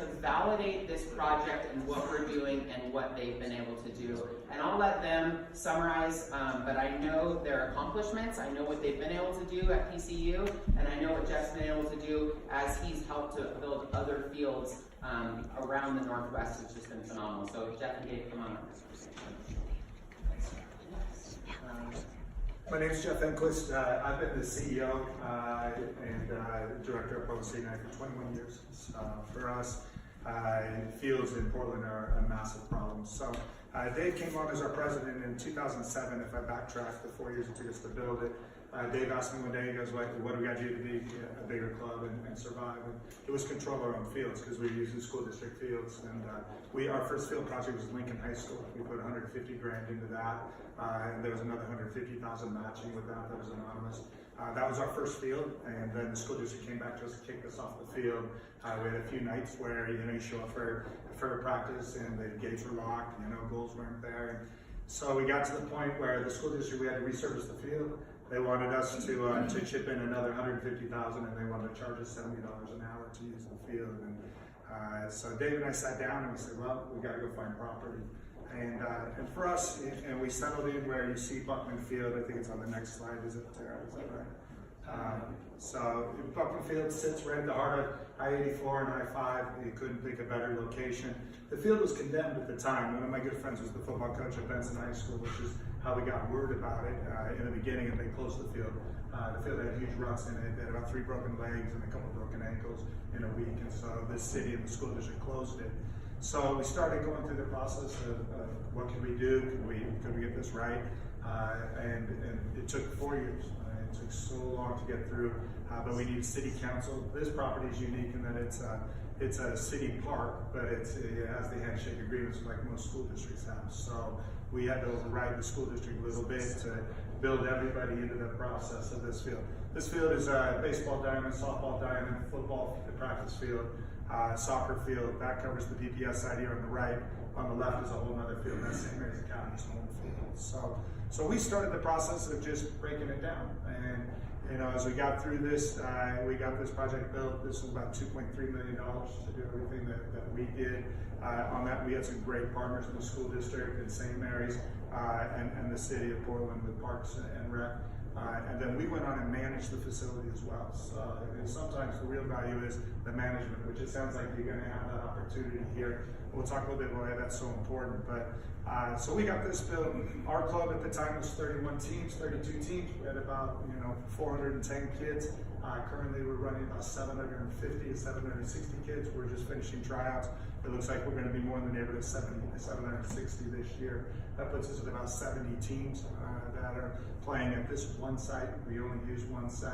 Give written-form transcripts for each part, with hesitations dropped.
to validate this project and what we're doing and what they've been able to do. And I'll let them summarize, but I know their accomplishments, I know what they've been able to do at PCU, and I know what Jeff's been able to do as he's helped to build other fields around the Northwest. It's just been phenomenal. So Jeff and Dave, come on up. My name is Jeff Enquist. I've been the CEO and Director of Public Safety for 21 years. For us, fields in Portland are a massive problem. So Dave came on as our president in 2007. If I backtrack the 4 years it took us to build it, Dave asked me one day, he goes, what do we got to do to be a bigger club and survive? And it was control our own fields because we were using school district fields. And our first field project was Lincoln High School. We put 150 grand into that. And there was another 150,000 matching with that was anonymous. That was our first field, and then the school district came back to us and kicked us off the field. We had a few nights where you show up for practice and the gates were locked, goals weren't there. And so we got to the point where the school district, we had to resurface the field. They wanted us to chip in another 150,000, and they wanted to charge us $70 an hour to use the field. And so Dave and I sat down and we said, well, we got to go find property. And for us, and we settled in where you see Buckman Field. I think it's on the next slide. Is it there? Is that right? So Buckman Field sits right at the heart of I-84 and I-5. You couldn't pick a better location. The field was condemned at the time. One of my good friends was the football coach at Benson High School, which is how we got word about it in the beginning, and they closed the field. The field had huge ruts in it. They had about 3 broken legs and a couple broken ankles in a week, and so the city and the school district closed it. So we started going through the process of what can we do, could we get this right, and it took 4 years. It took so long to get through, but we need city council. This property is unique in that it's a city park, but it has the handshake agreements like most school districts have. So we had to override the school district a little bit to build everybody into the process of this field. This field is a baseball diamond, softball diamond, football practice field, soccer field. That covers the BPS side here on the right. On the left is a whole other field. That's St. Mary's Academy's home field. So we started the process of just breaking it down. And as we got through this, we got this project built. This was about $2.3 million to do everything that we did. On that, we had some great partners in the school district and St. Mary's and the city of Portland with Parks and Rec. And then we went on and managed the facility as well. So sometimes the real value is the management, which it sounds like you're going to have that opportunity here. We'll talk a little bit about why that's so important. But so we got this built. Our club at the time was 31 teams, 32 teams. We had about 410 kids. Currently, we're running about 750 to 760 kids. We're just finishing tryouts. It looks like we're going to be more in the neighborhood of 760 this year. That puts us at about 70 teams that are playing at this one site. We only use one site.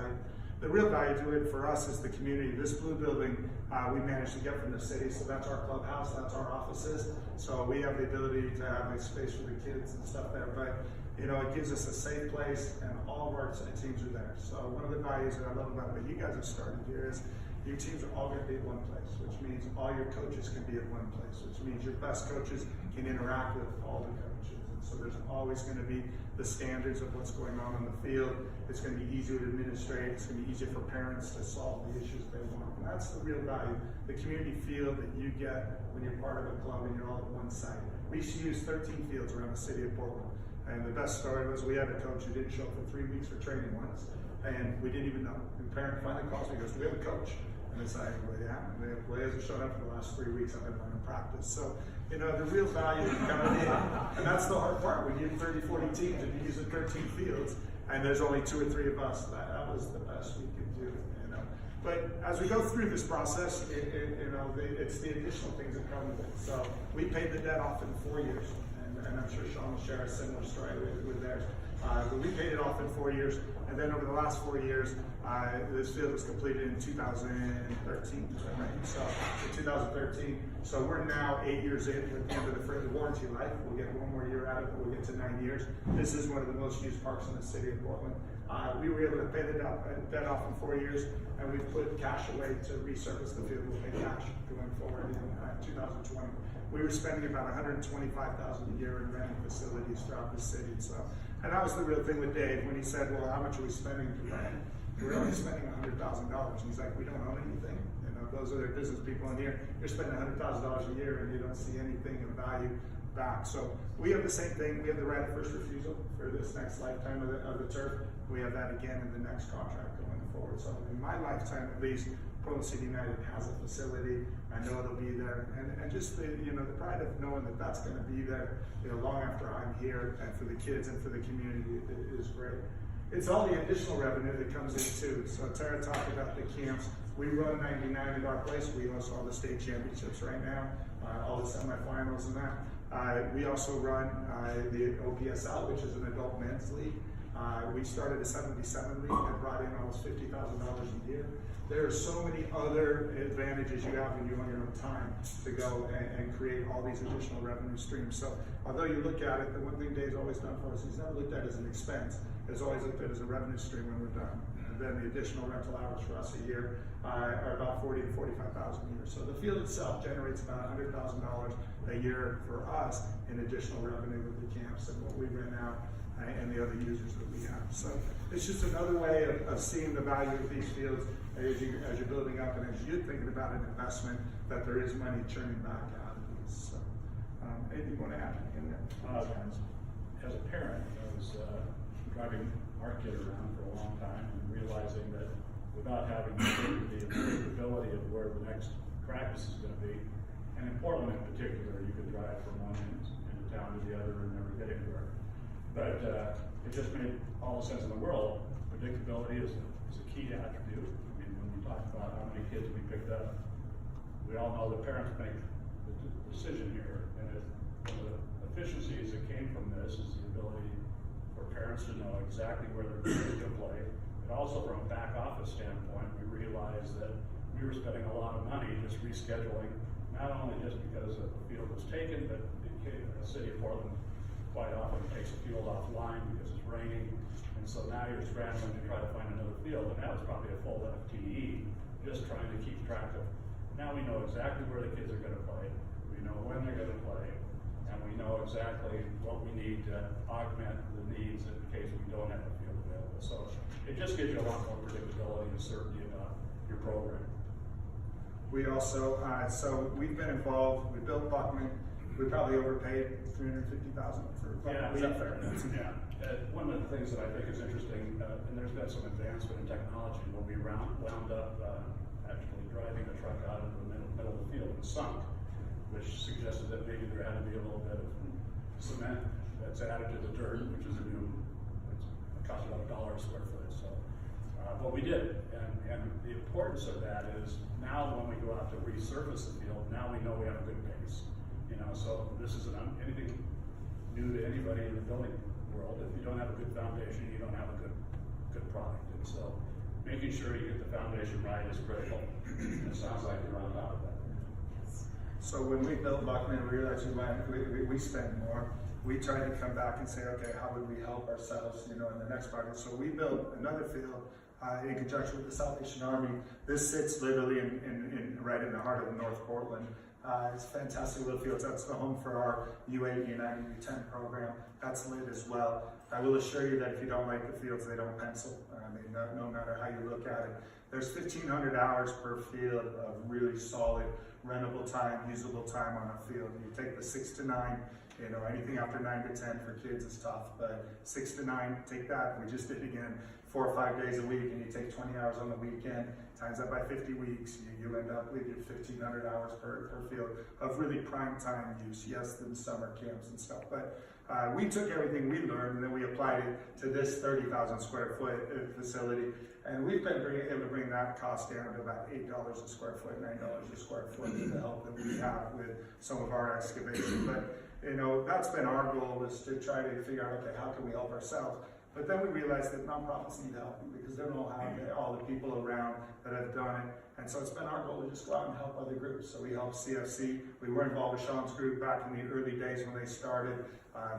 The real value to it for us is the community. This blue building we managed to get from the city, so that's our clubhouse, that's our offices. So we have the ability to have a space for the kids and stuff there. But it gives us a safe place, and all of our teams are there. So one of the values that I love about what you guys have started here is your teams are all going to be at one place, which means all your coaches can be at one place, which means your best coaches can interact with all the coaches. And so there's always going to be the standards of what's going on the field. It's going to be easier to administrate. It's going to be easier for parents to solve the issues they want. And that's the real value, the community feel that you get when you're part of a club and you're all at one site. We used to use 13 fields around the city of Portland. And the best story was we had a coach who didn't show up for 3 weeks for training once. And we didn't even know. The parent finally calls me and goes, "Do we have a coach?" And it's like, well, yeah, well, he hasn't shown up for the last 3 weeks. I've been running practice. So, the real value coming in, and that's the hard part. When you have 30, 40 teams and you're using 13 fields, and there's only 2 or 3 of us, that was the best we could do. But as we go through this process, it's the additional things that come with it. So we paid the debt off in 4 years, and I'm sure Sean will share a similar story with theirs. But we paid it off in 4 years, and then over the last 4 years, this field was completed in 2013, right? So in 2013, so we're now 8 years in with the end of the warranty life. We'll get 1 more year out of it. We'll get to 9 years. This is one of the most used parks in the city of Portland. We were able to pay the debt off in 4 years, and we've put cash away to resurface the field. We'll pay cash going forward in 2020. We were spending about $125,000 a year in renting facilities throughout the city. So, and that was the real thing with Dave when he said, "Well, how much are we spending to rent?" We're only spending $100,000. He's like, "We don't own anything. those are their business people in here. You're spending $100,000 a year and you don't see anything of value back. So we have the same thing. We have the right of first refusal for this next lifetime of the turf. We have that again in the next contract going forward. So in my lifetime, at least, Portland City United has a facility. I know it'll be there, and just the the pride of knowing that that's going to be there long after I'm here, and for the kids and for the community is great. It's all the additional revenue that comes in too. So Tara talked about the camps. We run 99 at our place. We host all the state championships right now, all the semifinals and that. We also run the OPSL, which is an adult men's league. We started a 77 league and brought in almost $50,000 a year. There are so many other advantages you have when you own your own time to go and create all these additional revenue streams. So although you look at it, the one thing Dave's always done for us, he's never looked at it as an expense. It's always looked at it as a revenue stream when we're done. And then the additional rental hours for us a year are about $40,000 to $45,000 a year. So the field itself generates about $100,000 a year for us in additional revenue with the camps and what we rent out and the other users that we have. So it's just another way of seeing the value of these fields as you're building up and as you're thinking about an investment, that there is money churning back out of these. So, anything you want to add in there? As a parent, I was driving our kid around for a long time and realizing that without having the predictability of where the next practice is going to be, and in Portland in particular, you can drive from one end of town to the other and never get anywhere. But it just made all the sense in the world. Predictability is a key attribute. I mean, when we talk about how many kids we picked up, we all know the parents make the decision here. And one of the efficiencies that came from this is the ability for parents to know exactly where their kids can play. But also from a back office standpoint, we realized that we were spending a lot of money just rescheduling, not only just because the field was taken, but the city of Portland quite often takes a field offline because it's raining, and so now you're scrambling to try to find another field, and that was probably a full FTE, just trying to keep track of. Now we know exactly where the kids are going to play, we know when they're going to play, and we know exactly what we need to augment the needs in case we don't have a field available. So it just gives you a lot more predictability and certainty about your program. We also, so we've been involved, we built Buckman. We probably overpaid $350,000 for Buckman. Is that fair? Yeah. One of the things that I think is interesting, and there's been some advancement in technology, when we wound up actually driving the truck out into the middle of the field and sunk, which suggested that maybe there had to be a little bit of cement that's added to the dirt, which is it costs about $1 a square foot. So, but we did, and the importance of that is now when we go out to resurface the field, now we know we have a good base. So this isn't anything new to anybody in the building world. If you don't have a good foundation, you don't have a good product. And so making sure you get the foundation right is critical. And it sounds like you're on top of that. So when we built Buckman, we realized we spent more. We tried to come back and say, okay, how would we help ourselves, in the next project? So we built another field in conjunction with the Salvation Army. This sits literally right in the heart of North Portland. It's a fantastic little field. That's the home for our U8, U9, U10 program. That's lit as well. I will assure you that if you don't like the fields, they don't pencil. No matter how you look at it. There's 1,500 hours per field of really solid rentable time, usable time on a field. You take the 6 to 9, anything after 9 to 10 for kids is tough, but 6 to 9, take that. We just did it again 4 or 5 days a week, and you take 20 hours on the weekend, times that by 50 weeks, you end up with your 1,500 hours per field of really prime time use. Yes, the summer camps and stuff, but we took everything we learned and then we applied it to this 30,000 square foot facility, and we've been able to bring that cost down to about $8 a square foot, $9 a square foot with the help that we have with some of our excavation. But that's been our goal, is to try to figure out, okay, how can we help ourselves? But then we realized that nonprofits need help because they don't have all the people around that have done it. And so it's been our goal to just go out and help other groups. So we helped CFC. We were involved with Sean's group back in the early days when they started.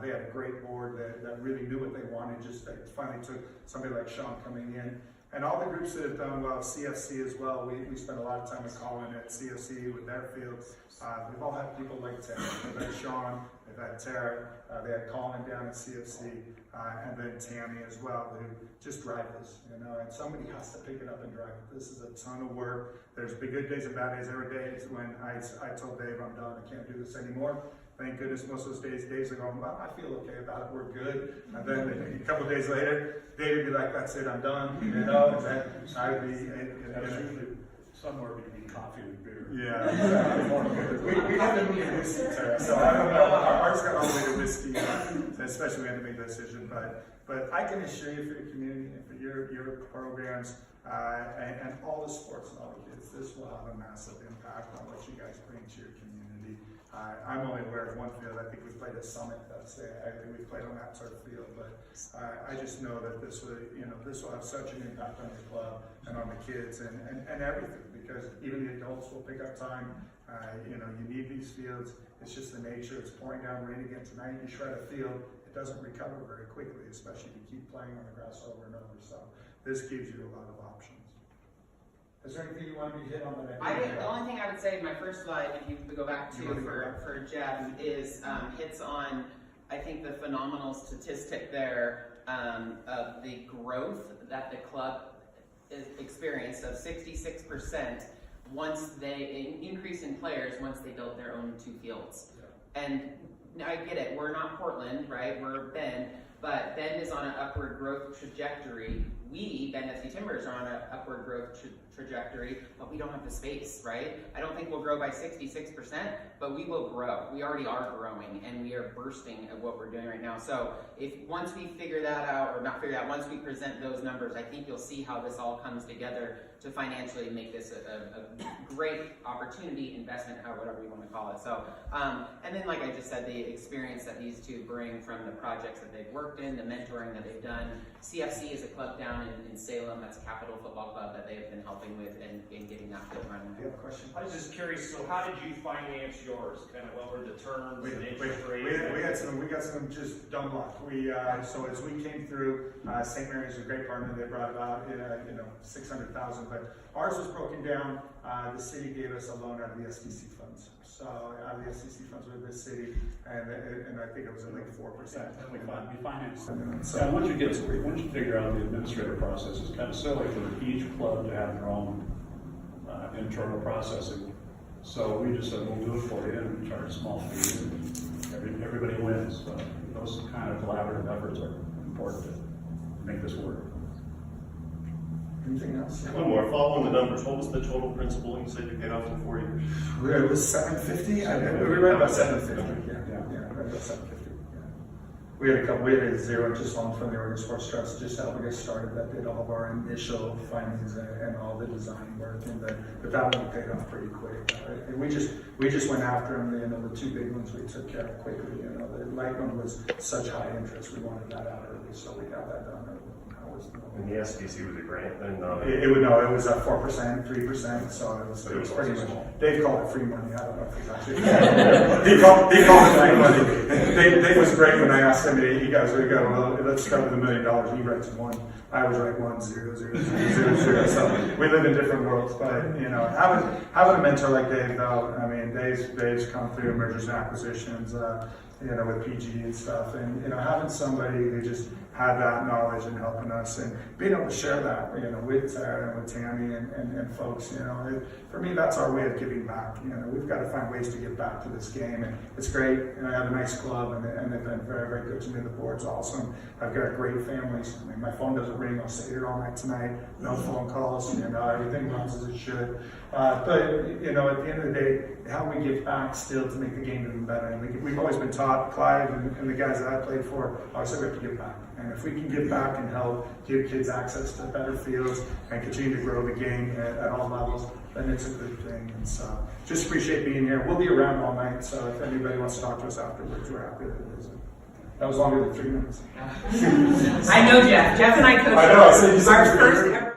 They had a great board that really knew what they wanted. Just they finally took somebody like Sean coming in. And all the groups that have done well, CFC as well, we spent a lot of time with Colin at CFC with their fields. We've all had people like Tim, like Sean, They've had Tara, they had Colin down at CFC, and then Tammy as well, who just drive this, you know, and somebody has to pick it up and drive it. This is a ton of work. There's been good days and bad days every day. It's when I told Dave, I'm done, I can't do this anymore. Thank goodness most of those days are going, well, I feel okay about it, we're good. And then a couple of days later, Dave would be like, that's it, I'm done, you know, and then I would be, That's usually somewhere between coffee and beer. yeah, we haven't made whiskey, Tara, so I don't know. Our heart's got all the way to whiskey, especially when we had to make that decision. But I can assure you, for your community and for your programs and all the sports and all the kids, this will have a massive impact on what you guys bring to your community. I'm only aware of one field. I think we played at Summit. I think we played on that sort of field, but I just know that this will have such an impact on the club and on the kids and everything, because even the adults will pick up time. You need these fields. It's just the nature. It's pouring down rain again tonight. You shred a field, it doesn't recover very quickly, especially if you keep playing on the grass over and over. So this gives you a lot of options. Is there anything you want me to hit on that? The only thing I would say in my first slide, if you could go back to for Jeff, is hits on, I think, the phenomenal statistic there of the growth that the club experienced of 66% once they increase in players once they built their own 2 fields. Yeah. And I get it, we're not Portland, right? We're Bend, but Bend is on an upward growth trajectory. We, Bend FC Timbers, are on an upward growth trajectory, but we don't have the space, right? I don't think we'll grow by 66%, but we will grow. We already are growing, and we are bursting at what we're doing right now. So once we figure that out, or not figure out, once we present those numbers, I think you'll see how this all comes together to financially make this a great opportunity, investment, whatever you want to call it. So, and then like I just said, the experience that these two bring from the projects that they've worked in, the mentoring that they've done. CFC is a club down in Salem, that's Capital Football Club, that they've been helping with and getting that field running. Do you have a question? I was just curious, so how did you finance yours? Kind of what were the terms and interest rates? We got some just dumb luck. So as we came through, St. Mary's is a great partner. They brought about $600,000, but ours was broken down. The city gave us a loan out of the SDC funds. So out of the SDC funds with this city, and I think it was at like 4%. And we financed them. So So once you figure out the administrative process, it's kind of silly for each club to have their own internal processing. So we just said, we'll do it for you and charge a small fee, and everybody wins. But those kind of collaborative efforts are important to make this work. anything else? One more, following the numbers, what was the total principal you said you paid off in 4 years? It was $750. We were about $750. Yeah, right about $750. We had a zero interest loan from the Oregon Sports Trust, just helping us started. That did all of our initial findings and all the design work, and that one paid off pretty quick. And we just went after them. The 2 big ones we took care of quickly. The light one was such high interest, we wanted that out early, so we got that done early. And the SBC was a grant, then? It was 4%, 3%, so it was pretty much. Dave called it free money. I don't know if he's actually. he called it free money. Dave was great when I asked him. He goes, well, let's start with $1 million. He writes 1. I was like 1, 0, 0, 0, 0. So we live in different worlds, but having a mentor like Dave, though, I mean, Dave's come through mergers and acquisitions, with PG and stuff, and having somebody who just had that knowledge and helping us and being able to share that, with Sarah and with Tammy and folks, for me, that's our way of giving back. We've got to find ways to give back to this game, and it's great. I have a nice club, and they've been very, very good to me. The board's awesome. I've got great families. I mean, my phone doesn't ring. I'll sit here all night tonight. No phone calls. Everything runs as it should. But at the end of the day, how we give back still to make the game even better. And we've always been taught, Clive and the guys that I played for, always said we have to give back. And if we can give back and help give kids access to better fields and continue to grow the game at all levels, then it's a good thing. And so just appreciate being here. We'll be around all night, so if anybody wants to talk to us afterwards, we're happy to visit. That was longer than 3 minutes. I know Jeff. Jeff and I coached I know, I said you said our first ever